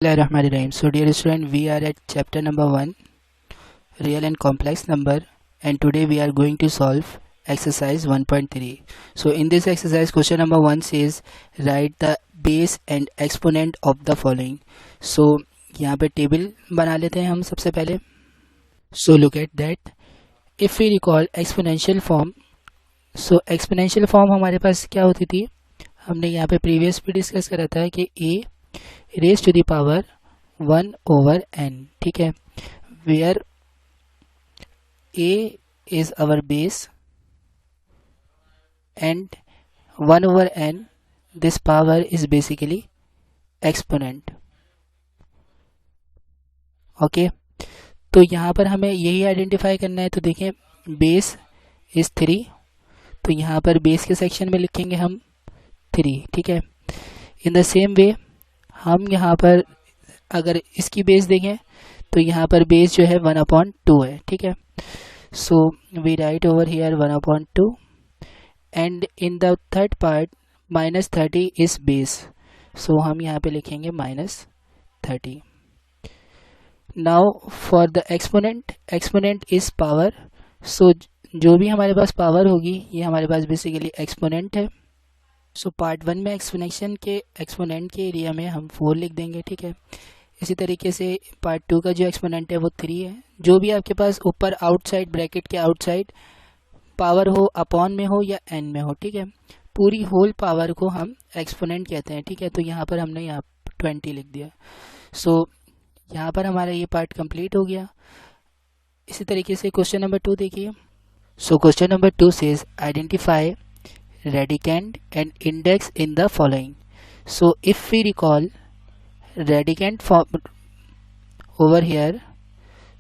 Bismillahirrahmanirrahim. So dear student, we are at chapter number 1, real and complex number, and today we are going to solve exercise 1.3. So in this exercise, question number 1 says write the base and exponent of the following. So यहाँ पे table बना लेते हैं हम सबसे पहले. So look at that. If we recall exponential form, so exponential form हमारे पास क्या होती थी, हमने यहाँ पे प्रीवियस भी डिस्कस करा था कि a raise to the power 1 over n. ठीक है, where a is our base and 1 over n this power is basically exponent. Okay, तो यहाँ पर हमें यही आइडेंटिफाई करना है. तो देखें, बेस इज 3, तो यहाँ पर बेस के सेक्शन में लिखेंगे हम 3. ठीक है, इन द सेम वे हम यहाँ पर अगर इसकी बेस देखें तो यहाँ पर बेस जो है 1/2 है. ठीक है, so we write over here 1/2 and in the third part -30 is base, so हम यहाँ पे लिखेंगे -30. Now for the exponent is power. So जो भी हमारे पास पावर होगी ये हमारे पास बेसिकली एक्सपोनेंट है. सो पार्ट 1 में एक्सपोनेंट के एरिया में हम 4 लिख देंगे. ठीक है, इसी तरीके से पार्ट 2 का जो एक्सपोनेंट है वो 3 है. जो भी आपके पास ऊपर आउटसाइड ब्रैकेट के आउटसाइड पावर हो, अपॉन में हो या एन में हो, ठीक है, पूरी होल पावर को हम एक्सपोनेंट कहते हैं. ठीक है, तो यहाँ पर हमने यहाँ 20 लिख दिया. सो यहाँ पर हमारा ये पार्ट कंप्लीट हो गया. इसी तरीके से क्वेश्चन नंबर 2 देखिए. सो question number 2 says identify radicand and index in the following. So if we recall radicand form over here,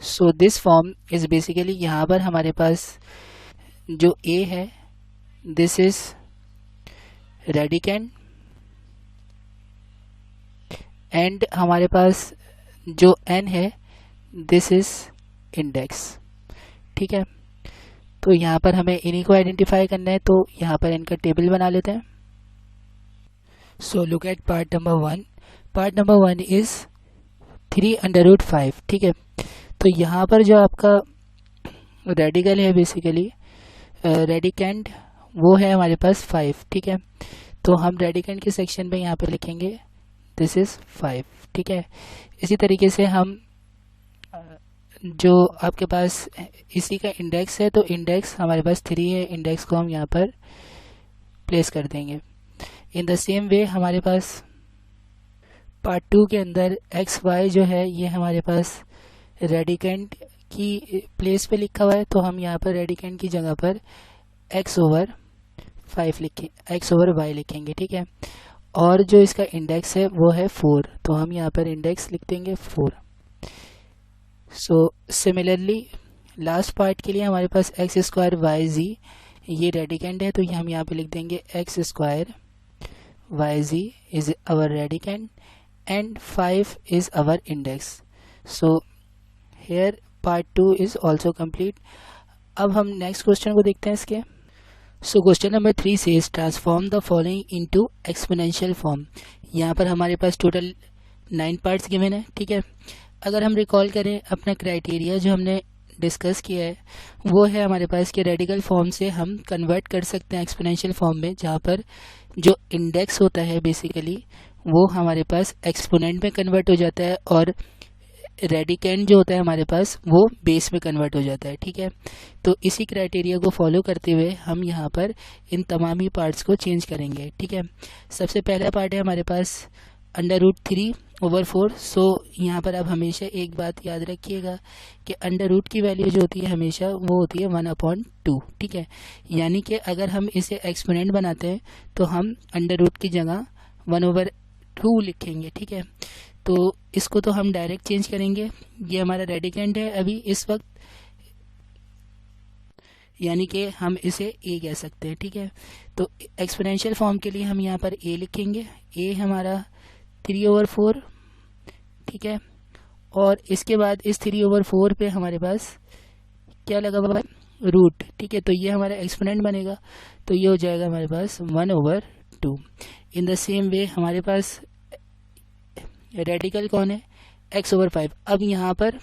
so this form is basically यहाँ पर हमारे पास जो A है this is radicand and हमारे पास जो N है this is index. ठीक है, तो यहाँ पर हमें इन्हीं को आइडेंटिफाई करना है. तो यहाँ पर इनका टेबल बना लेते हैं. So look at part number 1. Part number 1 is 3/5. ठीक है, तो यहाँ पर जो आपका रेडिकल है बेसिकली रेडिकेंड वो है हमारे पास 5. ठीक है, तो हम रेडिकेंड के सेक्शन में यहाँ पर लिखेंगे दिस इज 5. ठीक है, इसी तरीके से हम जो आपके पास इसी का इंडेक्स है, तो इंडेक्स हमारे पास 3 है, इंडेक्स को हम यहाँ पर प्लेस कर देंगे. इन द सेम वे हमारे पास पार्ट 2 के अंदर एक्स वाई जो है ये हमारे पास रेडिकेंड की प्लेस पे लिखा हुआ है, तो हम यहाँ पर रेडिकेंड की जगह पर x ओवर y लिखेंगे. ठीक है, और जो इसका इंडेक्स है वो है 4, तो हम यहाँ पर इंडेक्स लिख देंगे 4. सो सिमिलरली लास्ट पार्ट के लिए हमारे पास x² yz ये रेडिकेंड है, तो हम यहाँ पे लिख देंगे x² yz is our radicand and 5 is our index. So here part 2 is also complete. अब हम नेक्स्ट क्वेश्चन को देखते हैं इसके. So question number 3 says transform the following into exponential form. यहाँ पर हमारे पास टोटल 9 पार्ट्स गिवन है. ठीक है, अगर हम रिकॉल करें अपना क्राइटेरिया जो हमने डिस्कस किया है वो है हमारे पास कि रेडिकल फॉर्म से हम कन्वर्ट कर सकते हैं एक्सपोनेंशियल फॉर्म में, जहाँ पर जो इंडेक्स होता है बेसिकली वो हमारे पास एक्सपोनेंट में कन्वर्ट हो जाता है और रेडिकेंड जो होता है हमारे पास वो बेस में कन्वर्ट हो जाता है. ठीक है, तो इसी क्राइटेरिया को फॉलो करते हुए हम यहाँ पर इन तमाम ही पार्ट्स को चेंज करेंगे. ठीक है, सबसे पहला पार्ट है हमारे पास √3/4. सो यहाँ पर अब हमेशा एक बात याद रखिएगा कि अंडर की वैल्यू जो होती है हमेशा वो होती है 1/2. ठीक है, यानी कि अगर हम इसे एक्सपोनेंट बनाते हैं तो हम अंडर की जगह 1/2 लिखेंगे. ठीक है, तो इसको तो हम डायरेक्ट चेंज करेंगे. ये हमारा रेडिकेंड है अभी इस वक्त, यानी कि हम इसे a कह सकते हैं. ठीक है, तो एक्सपोनेंशियल फॉर्म के लिए हम यहाँ पर a लिखेंगे. a हमारा 3/4. ठीक है, और इसके बाद इस 3/4 पे हमारे पास क्या लगा हुआ है, रूट. ठीक है, तो ये हमारा एक्सपोनेंट बनेगा, तो ये हो जाएगा हमारे पास 1/2. इन द सेम वे हमारे पास रेडिकल कौन है, x/5। अब यहाँ पर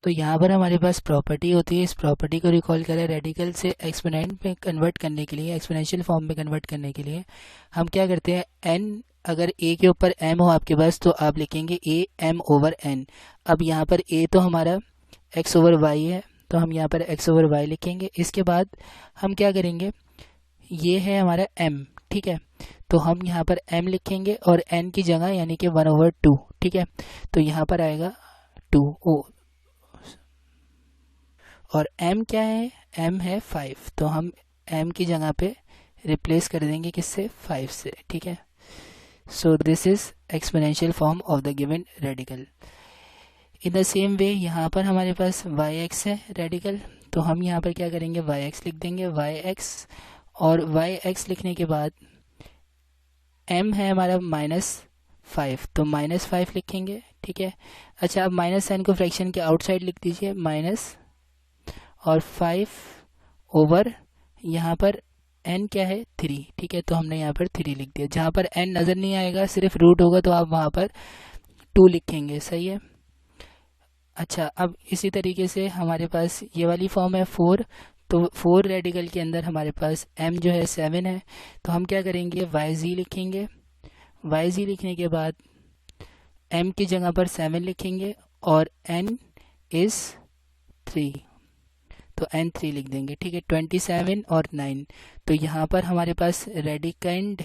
तो यहाँ पर हमारे पास प्रॉपर्टी होती है, इस प्रॉपर्टी को रिकॉल करें। रेडिकल से एक्सपोनेंट में कन्वर्ट करने के लिए, एक्सपोनेंशियल फॉर्म में कन्वर्ट करने के लिए हम क्या करते हैं, n अगर a के ऊपर m हो आपके पास तो आप लिखेंगे a m/n। अब यहाँ पर a तो हमारा x/y है, तो हम यहाँ पर x/y लिखेंगे। इसके बाद हम क्या करेंगे, ये है हमारा m, ठीक है, तो हम यहाँ पर m लिखेंगे और n की जगह यानी कि 1/2, ठीक है, तो यहाँ पर आएगा 2 और m क्या है, m है 5, तो हम m की जगह पे रिप्लेस कर देंगे किससे, 5 से, ठीक है। So this is exponential form of the given radical. In the same way यहाँ पर हमारे पास yx है रेडिकल, तो हम यहाँ पर क्या करेंगे, yx लिख देंगे, yx, और yx लिखने के बाद m है हमारा -5, तो -5 लिखेंगे, ठीक है। अच्छा, अब माइनस साइन को फ्रैक्शन के आउटसाइड लिख दीजिए, माइनस और 5 ओवर यहाँ पर n क्या है, 3, ठीक है, तो हमने यहाँ पर 3 लिख दिया। जहाँ पर n नज़र नहीं आएगा, सिर्फ रूट होगा, तो आप वहाँ पर 2 लिखेंगे, सही है। अच्छा, अब इसी तरीके से हमारे पास ये वाली फॉर्म है 4, तो 4 रेडिकल के अंदर हमारे पास m जो है 7 है, तो हम क्या करेंगे, yz लिखेंगे। yz लिखने के बाद m की जगह पर 7 लिखेंगे और n इज़ 3, तो n 3 लिख देंगे, ठीक है। 27 और 9, तो यहाँ पर हमारे पास रेडिकेंड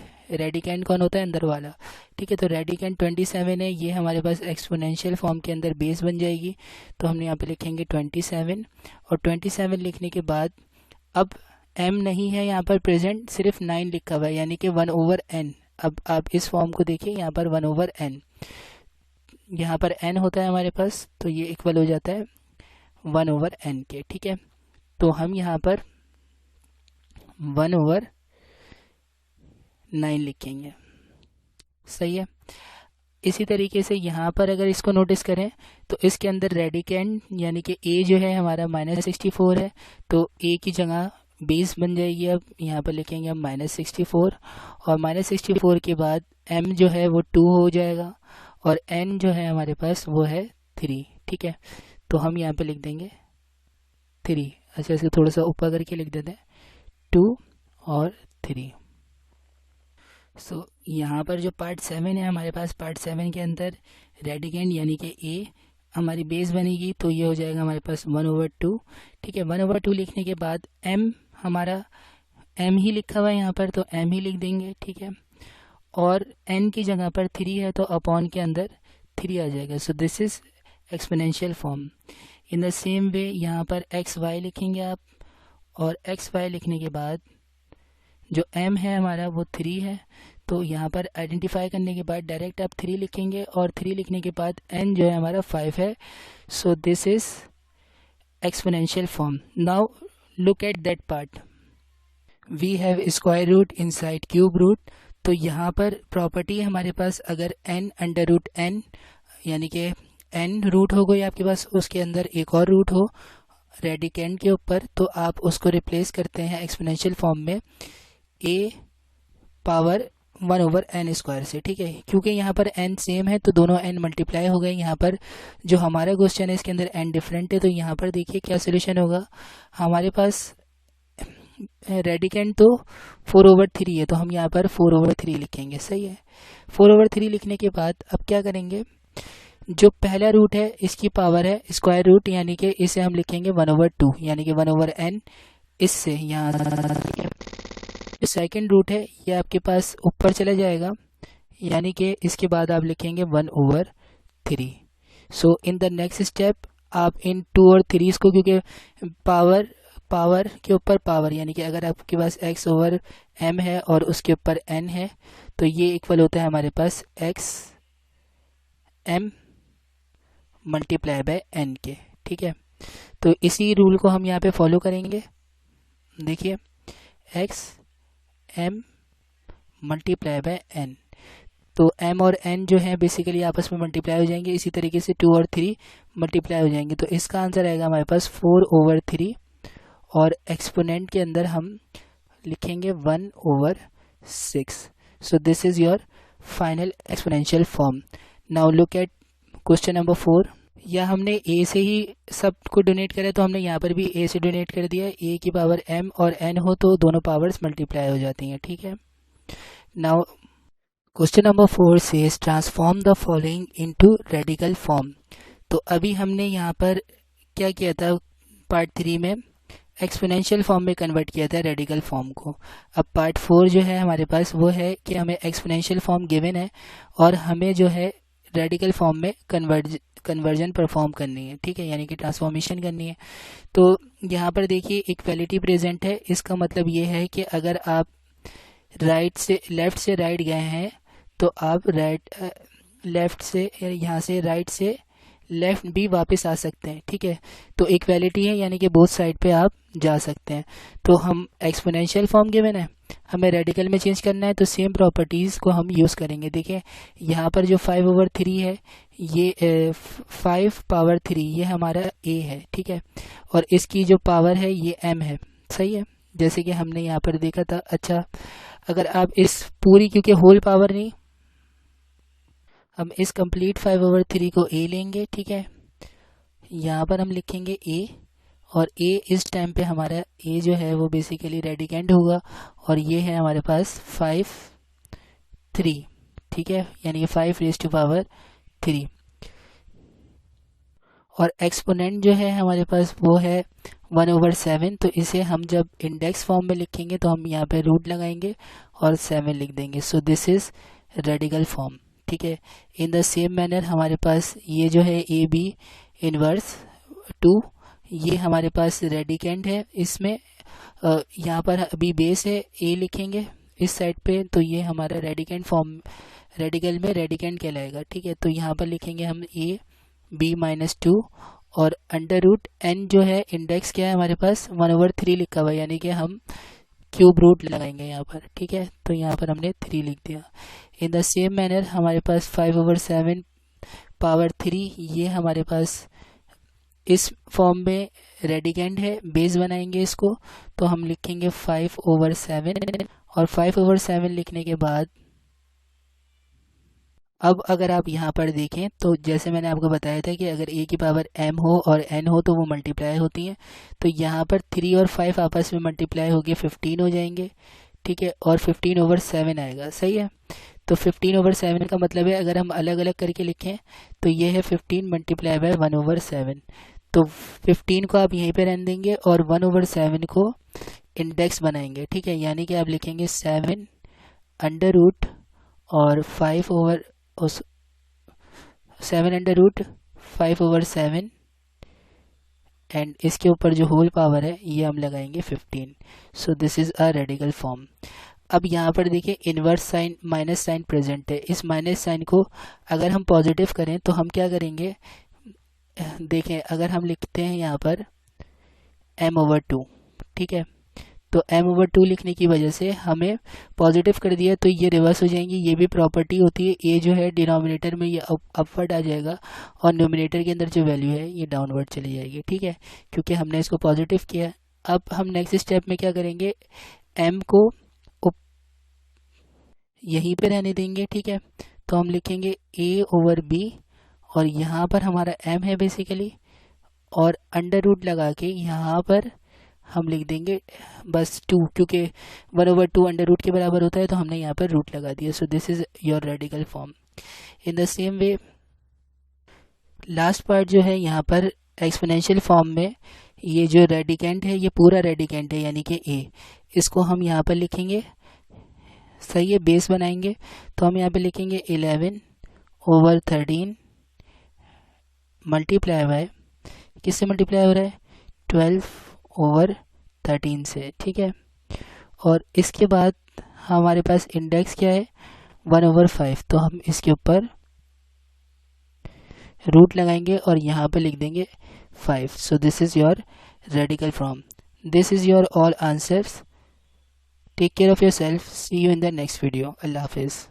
कौन होता है, अंदर वाला, ठीक है, तो रेडिकेंड 27 है, ये हमारे पास एक्सपोनेंशियल फॉर्म के अंदर बेस बन जाएगी, तो हमने यहाँ पे लिखेंगे 27, और 27 लिखने के बाद अब m नहीं है यहाँ पर प्रेजेंट, सिर्फ 9 लिखा हुआ है, यानी कि 1/n। अब आप इस फॉर्म को देखिए, यहाँ पर 1/n, यहाँ पर n होता है हमारे पास, तो ये इक्वल हो जाता है 1/n के, ठीक है। तो हम यहाँ पर 1/9 लिखेंगे, सही है। इसी तरीके से यहाँ पर अगर इसको नोटिस करें तो इसके अंदर रेडिकेंड यानी कि a जो है हमारा -64 है, तो a की जगह बेस बन जाएगी। अब यहाँ पर लिखेंगे हम -64, और -64 के बाद m जो है वो 2 हो जाएगा, और n जो है हमारे पास वो है 3, ठीक है, तो हम यहाँ पे लिख देंगे 3। अच्छा, इसको थोड़ा सा ऊपर करके लिख देते हैं, 2 और 3। सो यहाँ पर जो पार्ट 7 है हमारे पास, पार्ट 7 के अंदर रेडिकेंड यानी कि a हमारी बेस बनेगी, तो ये हो जाएगा हमारे पास 1/2, ठीक है। 1/2 लिखने के बाद m हमारा m ही लिखा हुआ है यहाँ पर, तो m ही लिख देंगे, ठीक है, और n की जगह पर 3 है, तो अपॉन के अंदर 3 आ जाएगा। सो this is exponential form. In the same way यहाँ पर एक्स वाई लिखेंगे आप, और एक्स वाई लिखने के बाद जो m है हमारा वो 3 है, तो यहाँ पर आइडेंटिफाई करने के बाद डायरेक्ट आप 3 लिखेंगे, और 3 लिखने के बाद n जो है हमारा 5 है। So this is exponential form. Now look at that part, we have square root inside cube root. तो यहाँ पर प्रॉपर्टी है हमारे पास, अगर n/n यानी कि n रूट हो गई आपके पास, उसके अंदर एक और रूट हो रेडिकेंड के ऊपर, तो आप उसको रिप्लेस करते हैं एक्सपोनेंशियल फॉर्म में a पावर 1/n² से, ठीक है। क्योंकि यहाँ पर n सेम है तो दोनों n मल्टीप्लाई हो गए। यहाँ पर जो हमारा क्वेश्चन है इसके अंदर n डिफरेंट है, तो यहाँ पर देखिए क्या सोल्यूशन होगा हमारे पास। रेडिकेंड तो 4/3 है, तो हम यहाँ पर 4/3 लिखेंगे, सही है। 4/3 लिखने के बाद अब क्या करेंगे, जो पहला रूट है इसकी पावर है स्क्वायर रूट, यानी कि इसे हम लिखेंगे 1/2, यानी कि 1/n इससे यहाँ। जो सेकंड रूट है ये आपके पास ऊपर चला जाएगा, यानी कि इसके बाद आप लिखेंगे 1/3। सो इन द नेक्स्ट स्टेप आप इन 2 और 3 को, क्योंकि पावर के ऊपर पावर, यानी कि अगर आपके पास x/m है और उसके ऊपर n है, तो ये इक्वल होता है हमारे पास x(m) × n के, ठीक है। तो इसी रूल को हम यहाँ पे फॉलो करेंगे। देखिए x(m) × n, तो m और n जो है बेसिकली आपस में मल्टीप्लाई हो जाएंगे। इसी तरीके से 2 और 3 मल्टीप्लाई हो जाएंगे, तो इसका आंसर आएगा हमारे पास 4/3, और एक्सपोनेंट के अंदर हम लिखेंगे 1/6। सो this is your final exponential form. Now look eight question number 4। या हमने ए से ही सब को डोनेट करा तो हमने यहाँ पर भी ए से डोनेट कर दिया। ए की पावर m और n हो तो दोनों पावर्स मल्टीप्लाई हो जाती हैं, ठीक है। Now question number 4 says transform the following into radical form. तो अभी हमने यहाँ पर क्या किया था, पार्ट 3 में एक्सपोनेंशियल फॉर्म में कन्वर्ट किया था रेडिकल फॉर्म को। अब पार्ट 4 जो है हमारे पास वो है कि हमें एक्सपोनेंशियल फॉर्म गिवन है और हमें जो है रेडिकल फॉर्म में कन्वर्जन परफॉर्म करनी है, ठीक है, यानी कि ट्रांसफॉर्मेशन करनी है। तो यहाँ पर देखिए इक्वालिटी प्रेजेंट है। इसका मतलब ये है कि अगर आप लेफ्ट से राइट गए हैं तो आप लेफ्ट से यहाँ से राइट से लेफ्ट भी वापस आ सकते हैं, ठीक है। तो इक्वालिटी है यानी कि बोथ साइड पे आप जा सकते हैं। तो हम एक्सपोनेंशियल फॉर्म गिवन है, हमें रेडिकल में चेंज करना है तो सेम प्रॉपर्टीज़ को हम यूज़ करेंगे। देखिए यहाँ पर जो 5/3 है ये 5 पावर 3 ये हमारा a है, ठीक है, और इसकी जो पावर है ये m है, सही है, जैसे कि हमने यहाँ पर देखा था। अच्छा, अगर आप इस पूरी, क्योंकि होल पावर नहीं, हम इस कंप्लीट 5/3 को a लेंगे, ठीक है। यहाँ पर हम लिखेंगे a और a इस टाइम पे हमारा a जो है वो बेसिकली रेडिकेंड होगा और ये है हमारे पास 5/3, ठीक है, यानी 5⁻³ और एक्सपोनेंट जो है हमारे पास वो है 1/7। तो इसे हम जब इंडेक्स फॉर्म में लिखेंगे तो हम यहाँ पे रूट लगाएंगे और 7 लिख देंगे। सो दिस इज रेडिकल फॉर्म, ठीक है। इन द सेम मैनर हमारे पास ये जो है ए बी इनवर्स 2 ये हमारे पास रेडिकेंड है। इसमें यहाँ पर अभी बेस है ए लिखेंगे इस साइड पे, तो ये हमारा रेडिकेंड फॉर्म, रेडिकल में रेडिकेंड कहलाएगा, ठीक है। तो यहाँ पर लिखेंगे हम ए बी -2 और √n जो है इंडेक्स क्या है हमारे पास 1/3 लिखा हुआ है, यानी कि हम क्यूब रूट लगाएंगे यहाँ पर, ठीक है। तो यहाँ पर हमने 3 लिख दिया। इन द सेम मैनर हमारे पास 5/7 पावर 3 ये हमारे पास इस फॉर्म में रेडिकेंड है, बेस बनाएंगे इसको तो हम लिखेंगे 5/7 और 5/7 लिखने के बाद अब अगर आप यहाँ पर देखें तो जैसे मैंने आपको बताया था कि अगर a की पावर m हो और n हो तो वो मल्टीप्लाई होती हैं। तो यहाँ पर 3 और 5 आपस में मल्टीप्लाई होके 15 हो जाएंगे, ठीक है, और 15/7 आएगा, सही है। तो 15/7 का मतलब है अगर हम अलग अलग करके लिखें तो ये है 15 × 1/7। तो 15 को आप यहीं पे रहने देंगे और 1/7 को इंडेक्स बनाएंगे, ठीक है, यानी कि आप लिखेंगे 7 √ और 7/5/7 एंड इसके ऊपर जो होल पावर है ये हम लगाएंगे 15। So this is a radical form. अब यहाँ पर देखिए inverse sine minus sine present है। इस माइनस साइन को अगर हम पॉजिटिव करें तो हम क्या करेंगे, देखें अगर हम लिखते हैं यहाँ पर m/2, ठीक है, तो m/2 लिखने की वजह से हमें पॉजिटिव कर दिया तो ये रिवर्स हो जाएंगी। ये भी प्रॉपर्टी होती है, ये जो है डिनोमिनेटर में ये अपवर्ड आ जाएगा और न्यूमिनेटर के अंदर जो वैल्यू है ये डाउनवर्ड चली जाएगी, ठीक है, क्योंकि हमने इसको पॉजिटिव किया। अब हम नेक्स्ट स्टेप में क्या करेंगे, m को यहीं पे रहने देंगे, ठीक है। तो हम लिखेंगे a/b और यहाँ पर हमारा m है बेसिकली और √ लगा के यहाँ पर हम लिख देंगे बस 2, क्योंकि 1/2 √ के बराबर होता है तो हमने यहाँ पर रूट लगा दिया। सो this is your radical form. In the same way last part जो है यहाँ पर एक्सपोनेंशियल फॉर्म में ये जो रेडिकेंट है ये पूरा रेडिकेंट है यानी कि a, इसको हम यहाँ पर लिखेंगे, सही है, बेस बनाएंगे तो हम यहाँ पे लिखेंगे 11/13 मल्टीप्लाई बाय, किससे मल्टीप्लाई हो रहा है 12/13 से, ठीक है। और इसके बाद हमारे पास इंडेक्स क्या है 1/5, तो हम इसके ऊपर रूट लगाएंगे और यहाँ पे लिख देंगे 5। सो this is your radical form. This is your all answers. Take care of yourself. See you in the next video. Allah Hafiz.